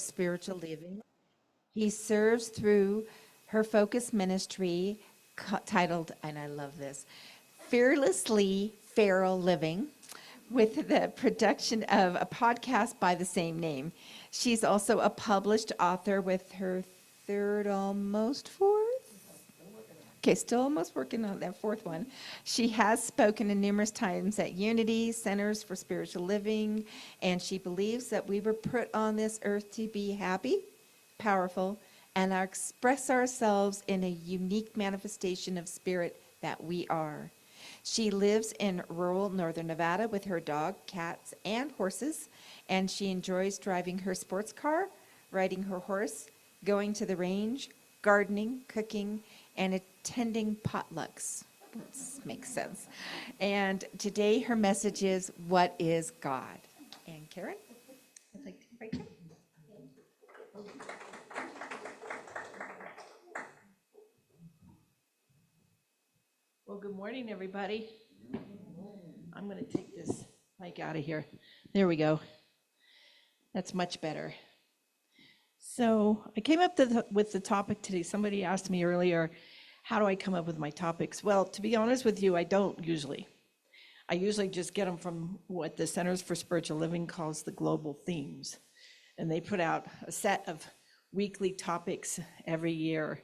spiritual living. He serves through her focus ministry titled, and I love this, Fearlessly Feral Living, with the production of a podcast by the same name. She's also a published author with her third, almost fourth. Okay, still almost working on that fourth one. She has spoken in numerous times at Unity Centers for Spiritual Living, and she believes that we were put on this earth to be happy, powerful, and express ourselves in a unique manifestation of spirit that we are. She lives in rural northern Nevada with her dog, cats, and horses, and she enjoys driving her sports car, riding her horse, going to the range, gardening, cooking, and attending potlucks. This makes sense. And today her message is, what is God? And Karen, I'd like to invite you. Well, good morning, everybody. I'm going to take this mic out of here. There we go. That's much better. So I came up with the topic today. Somebody asked me earlier, how do I come up with my topics? Well, to be honest with you, I don't usually. I usually just get them from what the Centers for Spiritual Living calls the global themes. And they put out a set of weekly topics every year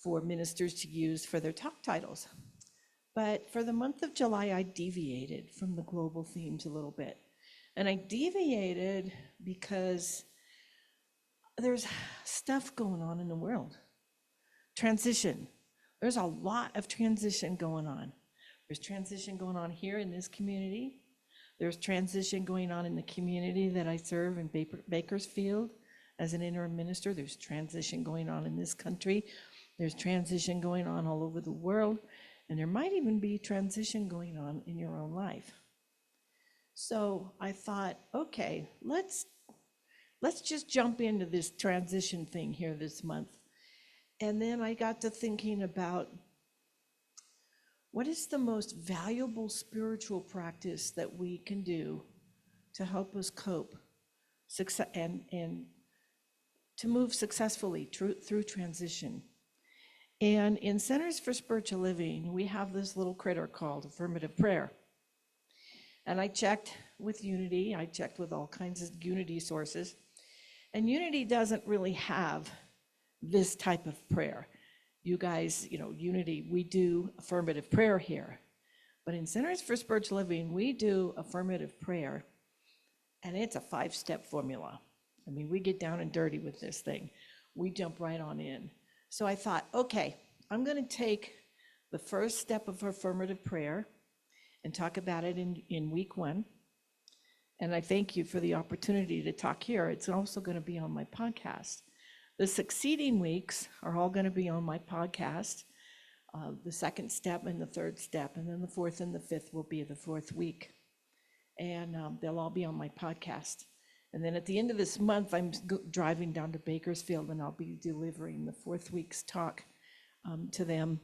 for ministers to use for their talk titles. But for the month of July, I deviated from the global themes a little bit. And I deviated because there's stuff going on in the world. Transition. There's a lot of transition going on. There's transition going on here in this community. There's transition going on in the community that I serve in Bakersfield as an interim minister. There's transition going on in this country. There's transition going on all over the world. And there might even be transition going on in your own life. So I thought, okay, let's just jump into this transition thing here this month. And then I got to thinking about what is the most valuable spiritual practice that we can do to help us cope and to move successfully through transition. And in Centers for Spiritual Living, we have this little critter called affirmative prayer. And I checked with Unity, I checked with all kinds of Unity sources, and Unity doesn't really have this type of prayer. You guys, Unity, we do affirmative prayer here. But in Centers for Spiritual Living, we do affirmative prayer, and it's a 5-step formula. I mean, we get down and dirty with this thing. We jump right on in. So I thought, okay, I'm going to take the first step of affirmative prayer and talk about it in week 1. And I thank you for the opportunity to talk here. It's also going to be on my podcast. The succeeding weeks are all going to be on my podcast, the second step and the third step, and then the fourth and the fifth will be the fourth week. And they'll all be on my podcast. And then at the end of this month, I'm driving down to Bakersfield, and I'll be delivering the fourth week's talk to them.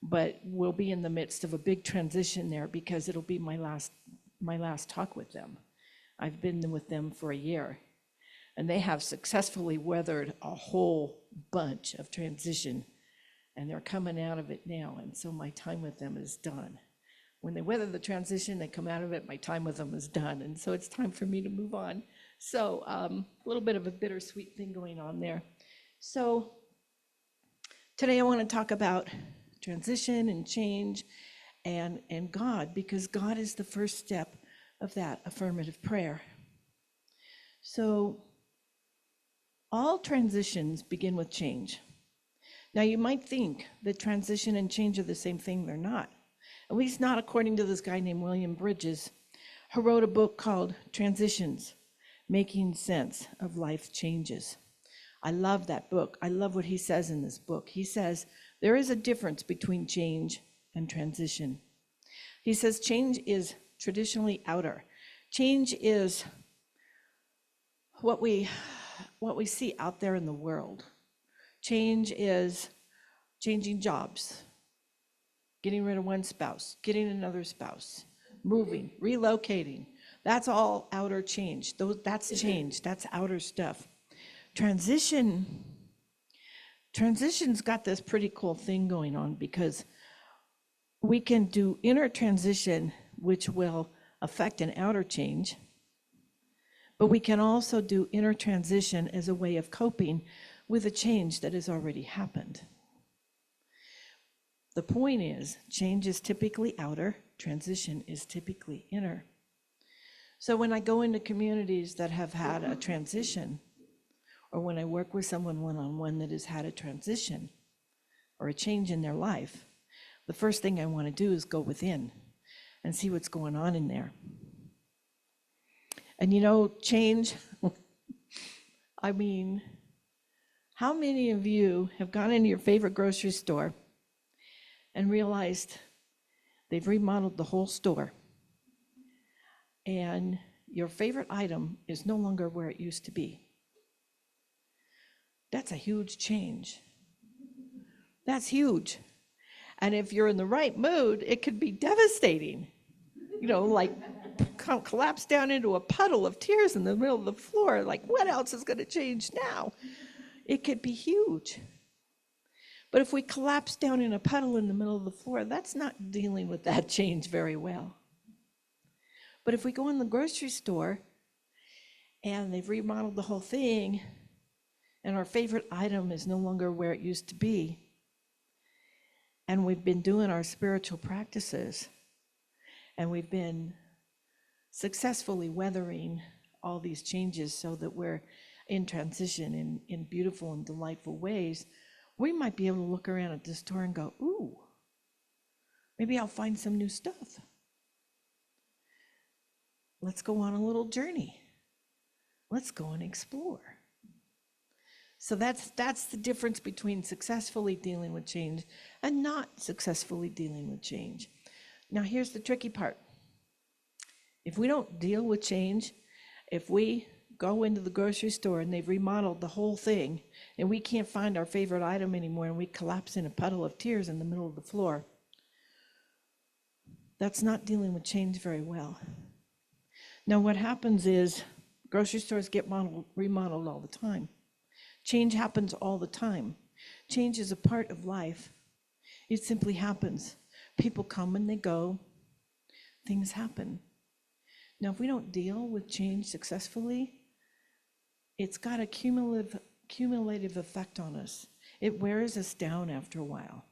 But we'll be in the midst of a big transition there because it'll be my last talk with them. I've been with them for a year, and they have successfully weathered a whole bunch of transition, and they're coming out of it now. And so my time with them is done. When they weather the transition, they come out of it, my time with them is done. And so it's time for me to move on. So a little bit of a bittersweet thing going on there. So today I want to talk about transition and change and God, because God is the first step of that affirmative prayer. So all transitions begin with change. Now you might think that transition and change are the same thing. They're not. At least not according to this guy named William Bridges, who wrote a book called Transitions, Making Sense of Life Changes. I love that book. I love what he says in this book. He says there is a difference between change and transition. He says change is traditionally outer. Change is what we see out there in the world. Change is changing jobs, getting rid of one spouse, getting another spouse, moving, relocating. That's all outer change. That's change. That's outer stuff. transition's got this pretty cool thing going on, because we can do inner transition, which will affect an outer change, but we can also do inner transition as a way of coping with a change that has already happened. The point is, change is typically outer, transition is typically inner. So when I go into communities that have had a transition, or when I work with someone one-on-one that has had a transition or a change in their life, the first thing I want to do is go within and see what's going on in there. And you know, change, I mean, how many of you have gone into your favorite grocery store and realized they've remodeled the whole store, and your favorite item is no longer where it used to be? That's a huge change. That's huge. And if you're in the right mood, it could be devastating. You know, like collapse down into a puddle of tears in the middle of the floor. Like, what else is going to change now? It could be huge. But if we collapse down in a puddle in the middle of the floor, that's not dealing with that change very well. But if we go in the grocery store and they've remodeled the whole thing, and our favorite item is no longer where it used to be, and we've been doing our spiritual practices, and we've been successfully weathering all these changes so that we're in transition in beautiful and delightful ways, we might be able to look around at the store and go, ooh, maybe I'll find some new stuff. Let's go on a little journey. Let's go and explore. So that's the difference between successfully dealing with change and not successfully dealing with change. Now here's the tricky part. If we don't deal with change, if we go into the grocery store and they've remodeled the whole thing and we can't find our favorite item anymore and we collapse in a puddle of tears in the middle of the floor, that's not dealing with change very well. Now what happens is grocery stores get remodeled all the time. Change happens all the time. Change is a part of life. It simply happens. People come and they go. Things happen. Now, if we don't deal with change successfully, it's got a cumulative effect on us. It wears us down after a while.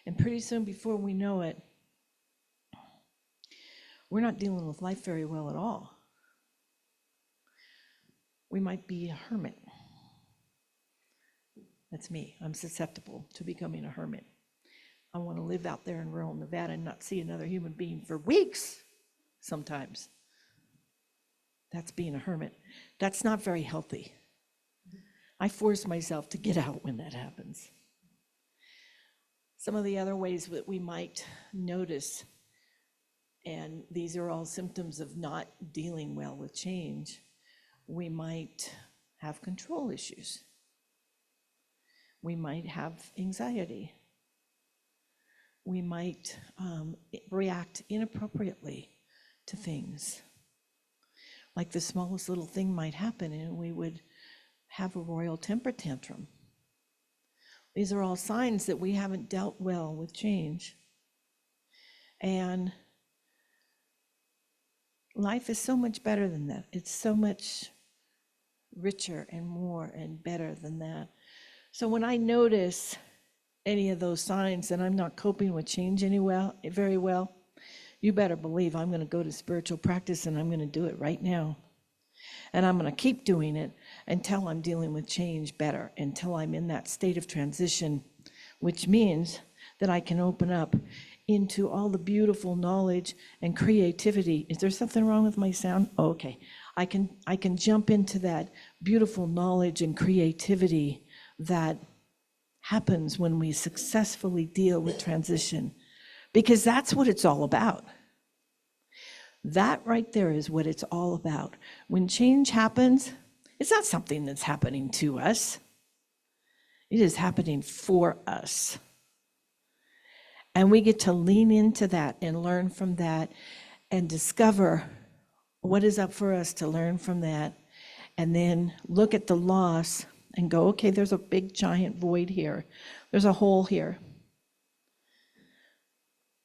And pretty soon, before we know it, we're not dealing with life very well at all. We might be a hermit. That's me. I'm susceptible to becoming a hermit. I want to live out there in rural Nevada and not see another human being for weeks sometimes. That's being a hermit. That's not very healthy. I force myself to get out when that happens. Some of the other ways that we might notice, and these are all symptoms of not dealing well with change, we might have control issues. We might have anxiety. We might react inappropriately to things. Like the smallest little thing might happen and we would have a royal temper tantrum. These are all signs that we haven't dealt well with change. And life is so much better than that. It's so much richer and more and better than that. So when I notice any of those signs that I'm not coping with change very well, you better believe I'm going to go to spiritual practice and I'm going to do it right now. And I'm going to keep doing it until I'm dealing with change better, until I'm in that state of transition, which means that I can open up into all the beautiful knowledge and creativity. Is there something wrong with my sound? Oh, okay. I can jump into that beautiful knowledge and creativity that happens when we successfully deal with transition, because that's what it's all about. That right there is what it's all about. When change happens, it's not something that's happening to us. It is happening for us. And we get to lean into that and learn from that and discover what is up for us to learn from that and then look at the loss and go, okay, there's a big giant void here. There's a hole here.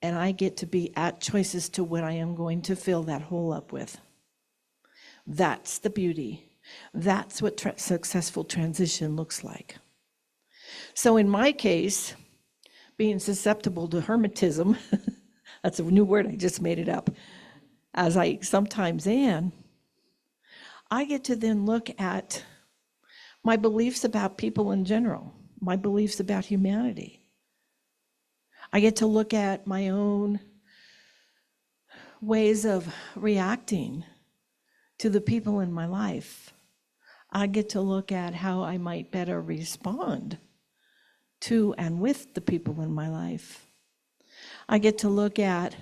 And I get to be at choice as to what I am going to fill that hole up with. That's the beauty. That's what successful transition looks like. So in my case, being susceptible to hermetism, that's a new word, I just made it up, as I sometimes am, I get to then look at my beliefs about people in general, my beliefs about humanity. I get to look at my own ways of reacting to the people in my life. I get to look at how I might better respond to and with the people in my life. I get to look at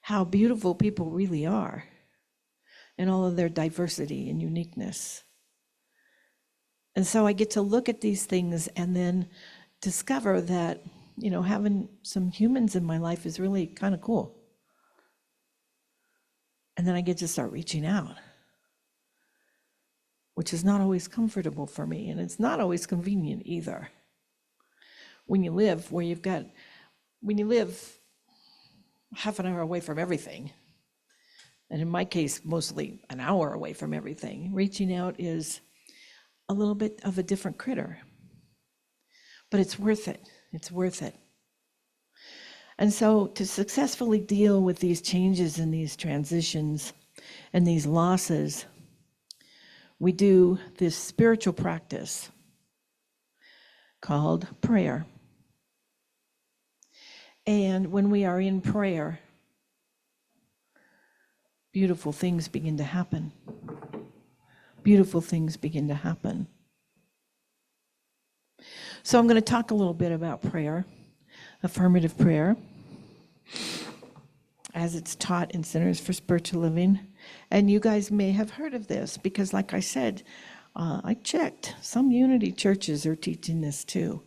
how beautiful people really are and all of their diversity and uniqueness. And so I get to look at these things and then discover that, having some humans in my life is really kind of cool. And then I get to start reaching out, which is not always comfortable for me, and it's not always convenient either. When you live half an hour away from everything, and in my case, mostly an hour away from everything, reaching out is a little bit of a different critter. But it's worth it. It's worth it. And so to successfully deal with these changes and these transitions and these losses, we do this spiritual practice called prayer. And when we are in prayer, beautiful things begin to happen. Beautiful things begin to happen. So I'm going to talk a little bit about prayer, affirmative prayer, as it's taught in Centers for Spiritual Living. And you guys may have heard of this because, like I said, I checked. Some Unity churches are teaching this too.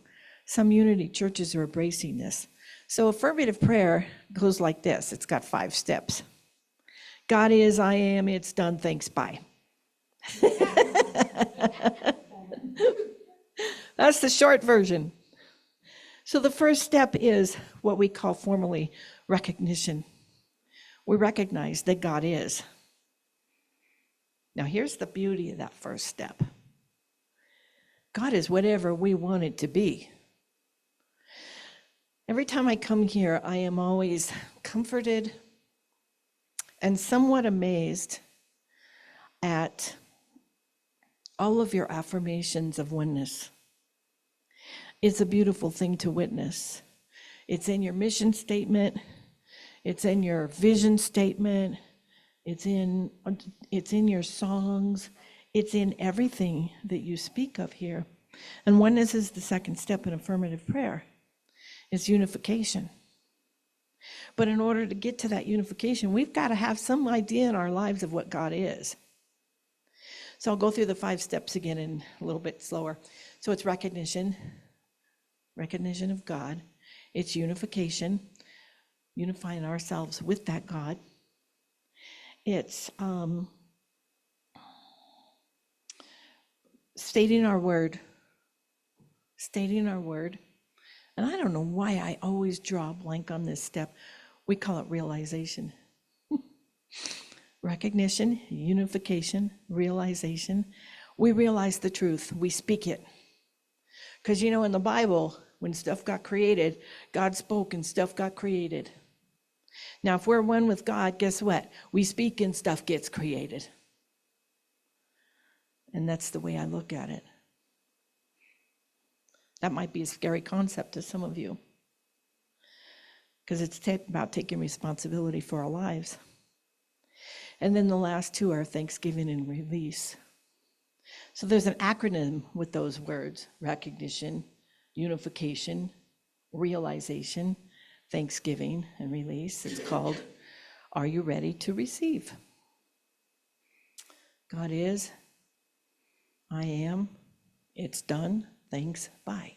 Some Unity churches are embracing this. So affirmative prayer goes like this. It's got 5 steps. God is, I am, it's done, thanks, bye. That's the short version. So the first step is what we call formally recognition. We recognize that God is. Now here's the beauty of that first step. God is whatever we want it to be. Every time I come here, I am always comforted and somewhat amazed at all of your affirmations of oneness. It's a beautiful thing to witness. It's in your mission statement. It's in your vision statement. It's in your songs. It's in everything that you speak of here. And oneness is the second step in affirmative prayer. It's unification. But in order to get to that unification, we've got to have some idea in our lives of what God is. So I'll go through the 5 steps again in a little bit slower. So it's recognition of God. It's unification, unifying ourselves with that God. It's stating our word. And I don't know why I always draw a blank on this step. We call it realization. Recognition, unification, realization. We realize the truth. We speak it. Because in the Bible, when stuff got created, God spoke and stuff got created. Now, if we're one with God, guess what? We speak and stuff gets created. And that's the way I look at it. That might be a scary concept to some of you, because it's about taking responsibility for our lives. And then the last 2 are thanksgiving and release. So there's an acronym with those words: recognition, unification, realization, thanksgiving, and release. It's called, Are You Ready to Receive? God is, I am, it's done, thanks, bye.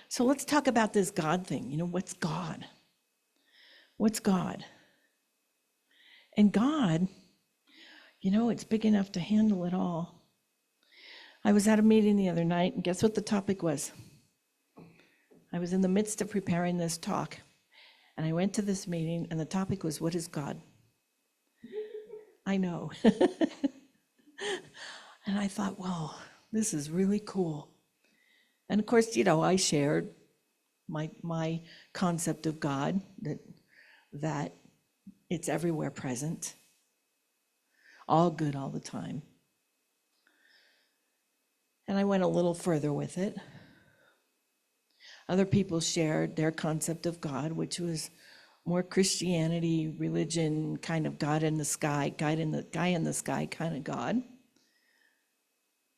So let's talk about this God thing. What's God? What's God? And God, It's big enough to handle it all. I was at a meeting the other night, and guess what the topic was? I was in the midst of preparing this talk, and I went to this meeting, and the topic was, what is God? I know. And I thought, wow, this is really cool. And of course, I shared my concept of God, that it's everywhere present, all good all the time. And I went a little further with it. Other people shared their concept of God, which was more Christianity, religion, kind of God in the sky, guy in the sky kind of God.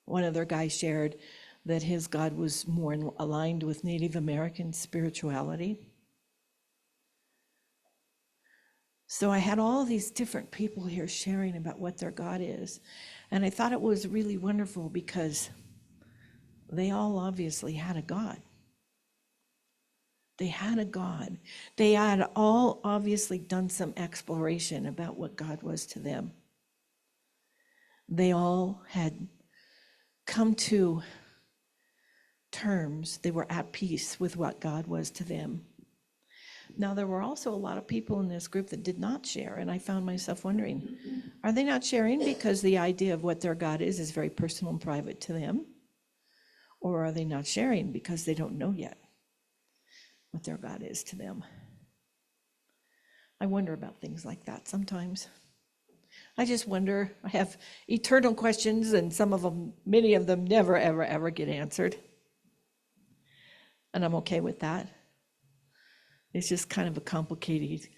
One other guy shared that his God was more aligned with Native American spirituality. So I had all these different people here sharing about what their God is. And I thought it was really wonderful because they all obviously had a God. They had a God. They had all obviously done some exploration about what God was to them. They all had come to terms, they were at peace with what God was to them. Now, there were also a lot of people in this group that did not share, and I found myself wondering, are they not sharing because the idea of what their God is very personal and private to them? Or are they not sharing because they don't know yet what their God is to them? I wonder about things like that sometimes. I just wonder. I have eternal questions, and many of them never, ever, ever get answered. And I'm okay with that. It's just kind of a complicated,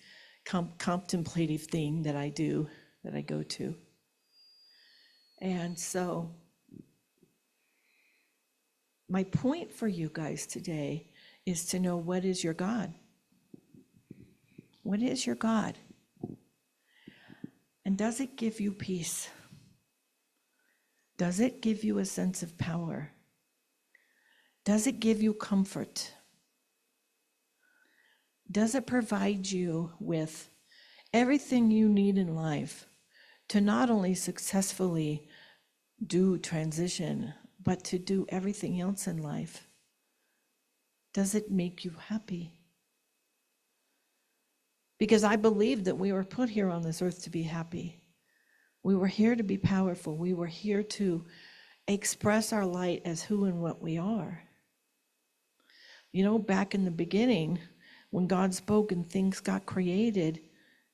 contemplative thing that I do, that I go to. And so my point for you guys today is to know, what is your God? What is your God? And does it give you peace? Does it give you a sense of power? Does it give you comfort? Does it provide you with everything you need in life to not only successfully do transition, but to do everything else in life? Does it make you happy? Because I believe that we were put here on this earth to be happy. We were here to be powerful. We were here to express our light as who and what we are. Back in the beginning, when God spoke and things got created,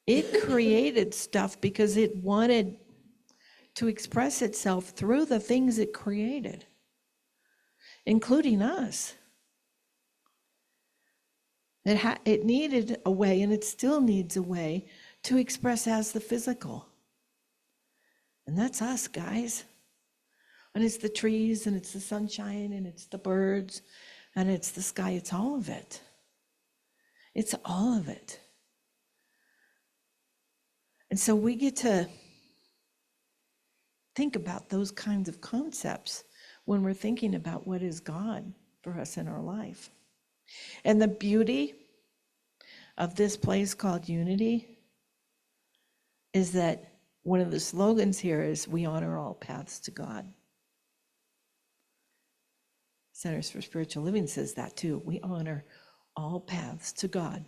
it created stuff because it wanted to express itself through the things it created, including us. It needed a way, and it still needs a way, to express as the physical. And that's us, guys. And it's the trees, and it's the sunshine, and it's the birds, and it's the sky. It's all of it. It's all of it. And so we get to think about those kinds of concepts when we're thinking about what is God for us in our life. And the beauty of this place called Unity is that one of the slogans here is, we honor all paths to God. Centers for Spiritual Living says that too. We honor all paths to God.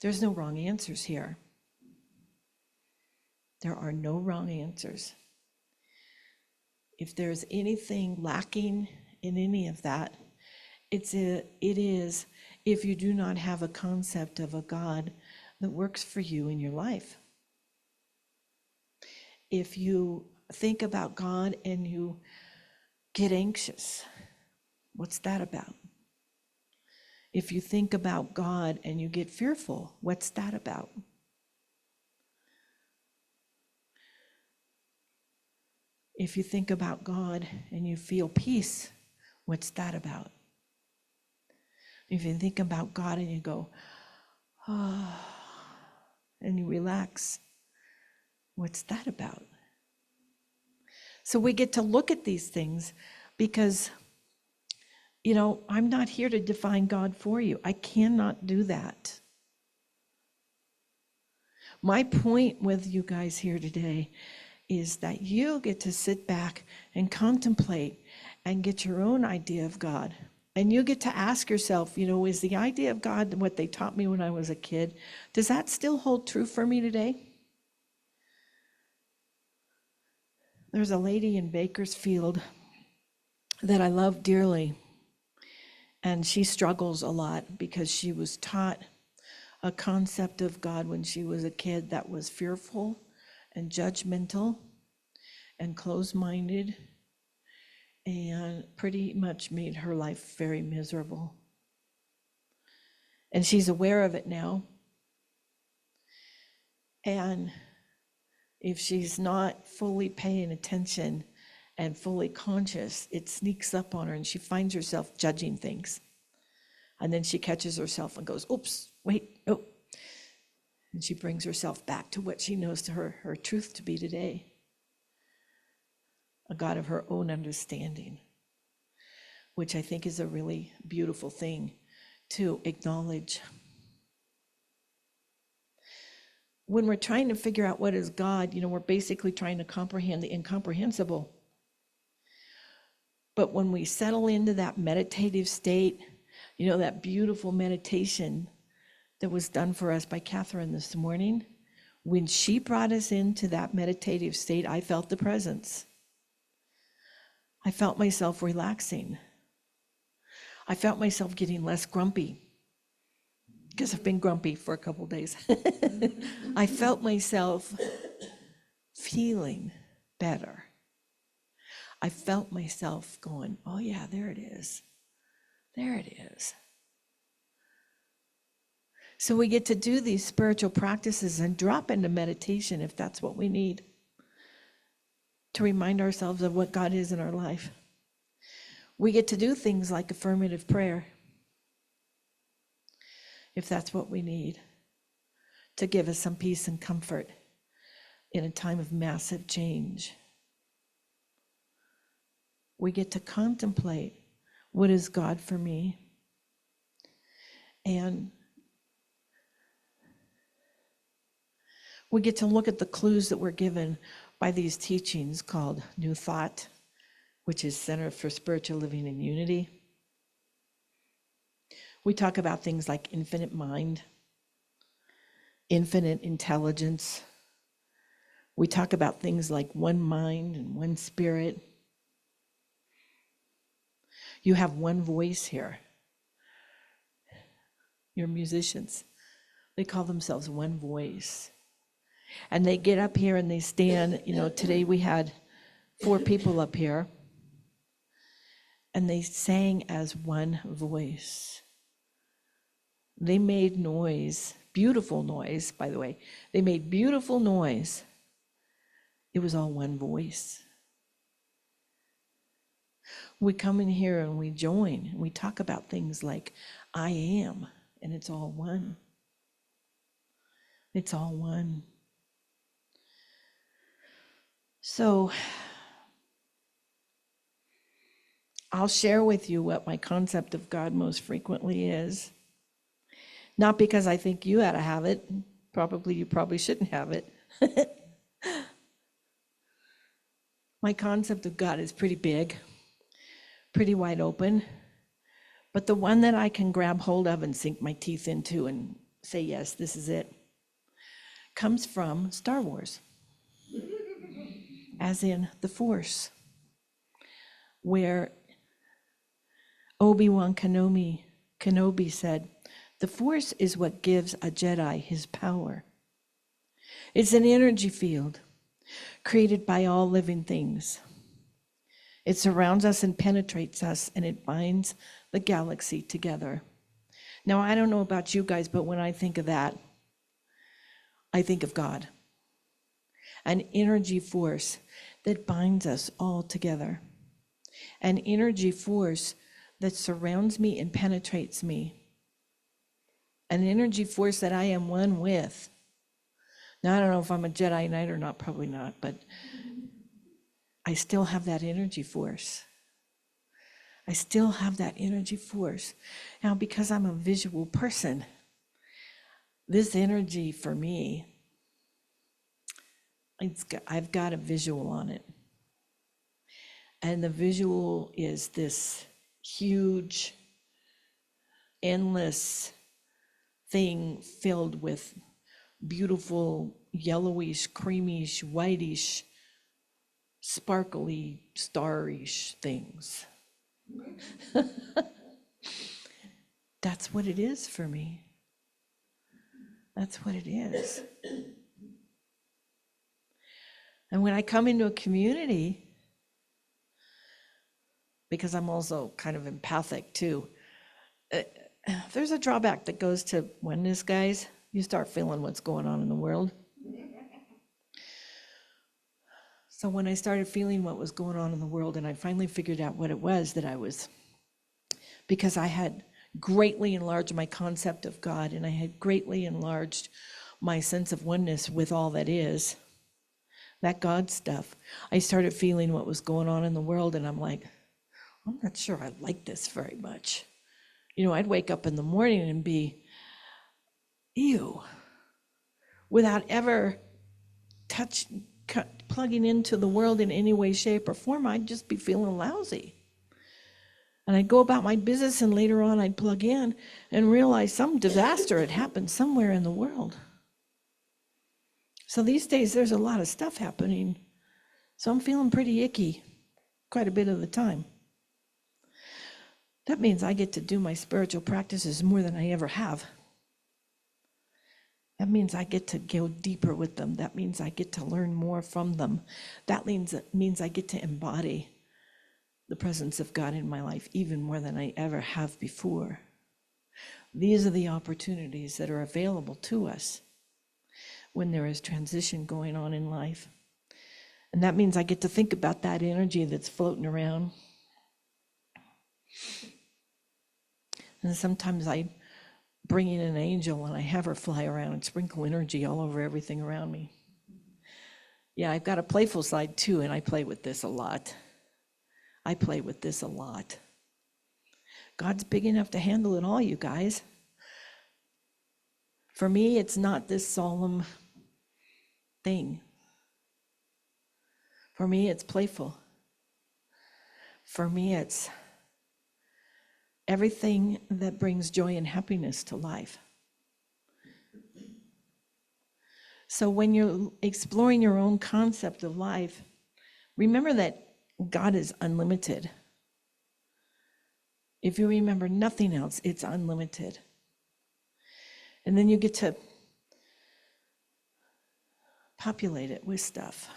There's no wrong answers here. There are no wrong answers. If there's anything lacking in any of that, it is if you do not have a concept of a God that works for you in your life. If you think about God and you get anxious, what's that about? If you think about God and you get fearful, what's that about? If you think about God and you feel peace, what's that about? If you think about God and you go, and you relax, what's that about? So we get to look at these things because, I'm not here to define God for you. I cannot do that. My point with you guys here today is that you get to sit back and contemplate and get your own idea of God. And you get to ask yourself, is the idea of God what they taught me when I was a kid? Does that still hold true for me today? There's a lady in Bakersfield that I love dearly, and she struggles a lot because she was taught a concept of God when she was a kid that was fearful and judgmental and closed-minded, and pretty much made her life very miserable. And she's aware of it now. And if she's not fully paying attention and fully conscious, it sneaks up on her and she finds herself judging things. And then she catches herself and goes, oops, wait, oh. And she brings herself back to what she knows to her truth to be today. A God of her own understanding, which I think is a really beautiful thing to acknowledge. When we're trying to figure out what is God, we're basically trying to comprehend the incomprehensible. But when we settle into that meditative state, that beautiful meditation that was done for us by Catherine this morning, when she brought us into that meditative state, I felt the presence. I felt myself relaxing. I felt myself getting less grumpy, because I've been grumpy for a couple days. I felt myself feeling better. I felt myself going, oh yeah, there it is. There it is. So we get to do these spiritual practices and drop into meditation if that's what we need to remind ourselves of what God is in our life. We get to do things like affirmative prayer if that's what we need to give us some peace and comfort in a time of massive change. We get to contemplate, what is God for me? And we get to look at the clues that we're given by these teachings called New Thought, which is Center for Spiritual Living and Unity. We talk about things like infinite mind, infinite intelligence. We talk about things like one mind and one spirit. You have one voice here. Your musicians, they call themselves one voice. And they get up here and they stand, today we had 4 people up here, and they sang as one voice. They made noise, beautiful noise, by the way. They made beautiful noise. It was all one voice. We come in here and we join, and we talk about things like I am, and it's all one. It's all one. So I'll share with you what my concept of God most frequently is. Not because I think you ought to have it. You probably shouldn't have it. My concept of God is pretty big, pretty wide open. But the one that I can grab hold of and sink my teeth into and say, yes, this is it, comes from Star Wars, as in the Force, where Obi-Wan Kenobi said, the Force is what gives a Jedi his power. It's an energy field created by all living things. It surrounds us and penetrates us, and it binds the galaxy together. Now, I don't know about you guys, but when I think of that, I think of God. An energy force that binds us all together. An energy force that surrounds me and penetrates me. An energy force that I am one with. Now, I don't know if I'm a Jedi Knight or not, probably not, but I still have that energy force. I still have that energy force. Now, because I'm a visual person, this energy for me I've got a visual on it. And the visual is this huge, endless thing filled with beautiful yellowish, creamish, whitish, sparkly, starish things. That's what it is for me. That's what it is. And when I come into a community, because I'm also kind of empathic too, there's a drawback that goes to oneness, guys. You start feeling what's going on in the world. So when I started feeling what was going on in the world, and I finally figured out what it was that I was, because I had greatly enlarged my concept of God, and I had greatly enlarged my sense of oneness with all that is, that God stuff. I started feeling what was going on in the world, and I'm like, I'm not sure I like this very much. You know, I'd wake up in the morning and be, ew, without ever plugging into the world in any way, shape, or form. I'd just be feeling lousy. And I'd go about my business, and later on I'd plug in and realize some disaster had happened somewhere in the world. So these days there's a lot of stuff happening. So I'm feeling pretty icky quite a bit of the time. That means I get to do my spiritual practices more than I ever have. That means I get to go deeper with them. That means I get to learn more from them. That means I get to embody the presence of God in my life even more than I ever have before. These are the opportunities that are available to us when there is transition going on in life. And that means I get to think about that energy that's floating around. And sometimes I bring in an angel and I have her fly around and sprinkle energy all over everything around me. Yeah, I've got a playful side too, and I play with this a lot. God's big enough to handle it all, you guys. For me, it's not this solemn thing. For me, it's playful. For me, it's everything that brings joy and happiness to life. So when you're exploring your own concept of life, remember that God is unlimited. If you remember nothing else, it's unlimited. And then you get to populate it with stuff.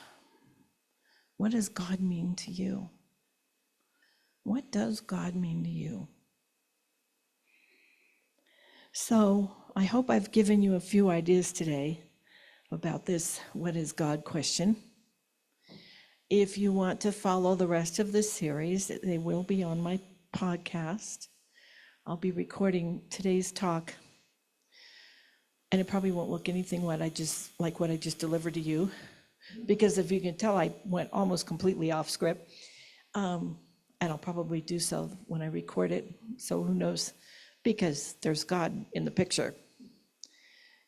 What does God mean to you? What does God mean to you? So I hope I've given you a few ideas today about this what is God question. If you want to follow the rest of this series, they will be on my podcast. I'll be recording today's talk, and it probably won't look anything like what I just delivered to you, because if you can tell, I went almost completely off script, and I'll probably do so when I record it. So who knows? Because there's God in the picture.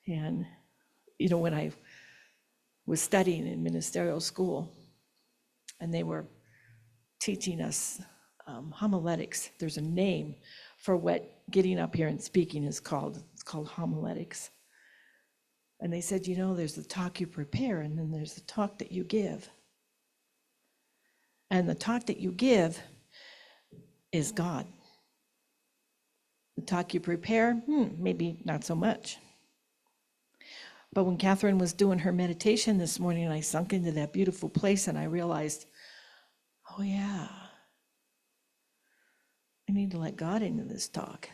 And you know, when I was studying in ministerial school, and they were teaching us homiletics. There's a name for what getting up here and speaking is called. It's called homiletics. And they said, you know, there's the talk you prepare, and then there's the talk that you give. And the talk that you give is God. The talk you prepare, maybe not so much. But when Catherine was doing her meditation this morning, I sunk into that beautiful place, and I realized, oh yeah, I need to let God into this talk.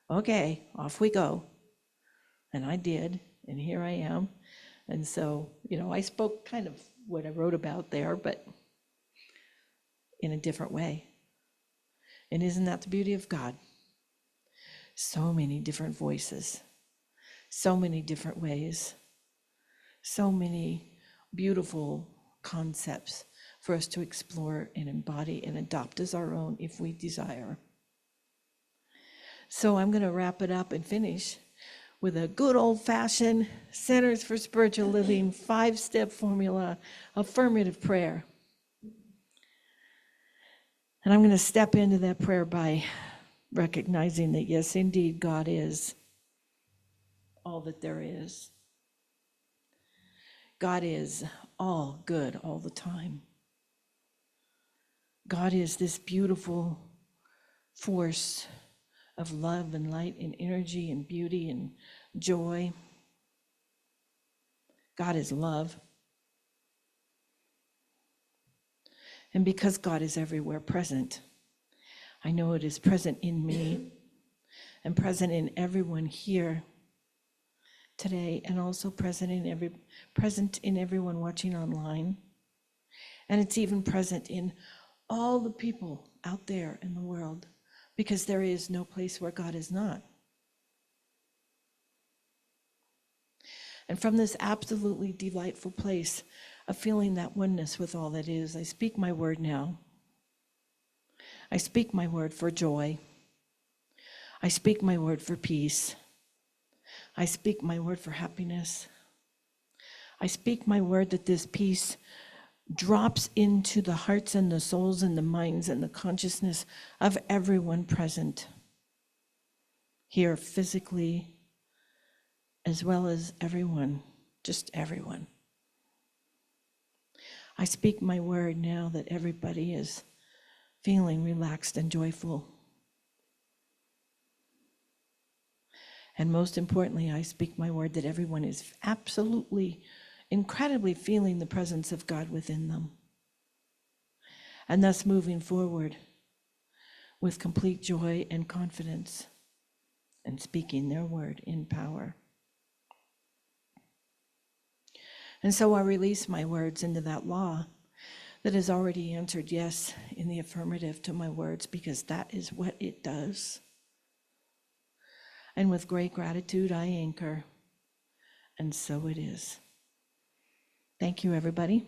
Okay, off we go. And I did, and here I am. And so, you know, I spoke kind of what I wrote about there, but in a different way. And isn't that the beauty of God? So many different voices, so many different ways, so many beautiful concepts for us to explore and embody and adopt as our own if we desire. So I'm going to wrap it up and finish with a good old-fashioned Centers for Spiritual Living 5-step formula, affirmative prayer. And I'm going to step into that prayer by recognizing that, yes, indeed, God is all that there is. God is all good all the time. God is this beautiful force of love and light and energy and beauty and joy. God is love. And because God is everywhere present, I know it is present in me and present in everyone here today, and also present in everyone watching online. And it's even present in all the people out there in the world, because there is no place where God is not. And from this absolutely delightful place of feeling that oneness with all that is, I speak my word now. I speak my word for joy. I speak my word for peace. I speak my word for happiness. I speak my word that this peace drops into the hearts and the souls and the minds and the consciousness of everyone present here physically, as well as everyone, just everyone. I speak my word now that everybody is feeling relaxed and joyful. And most importantly, I speak my word that everyone is absolutely, incredibly feeling the presence of God within them, and thus moving forward with complete joy and confidence and speaking their word in power. And so I release my words into that law that has already answered yes in the affirmative to my words, because that is what it does. And with great gratitude, I anchor, and so it is. Thank you, everybody.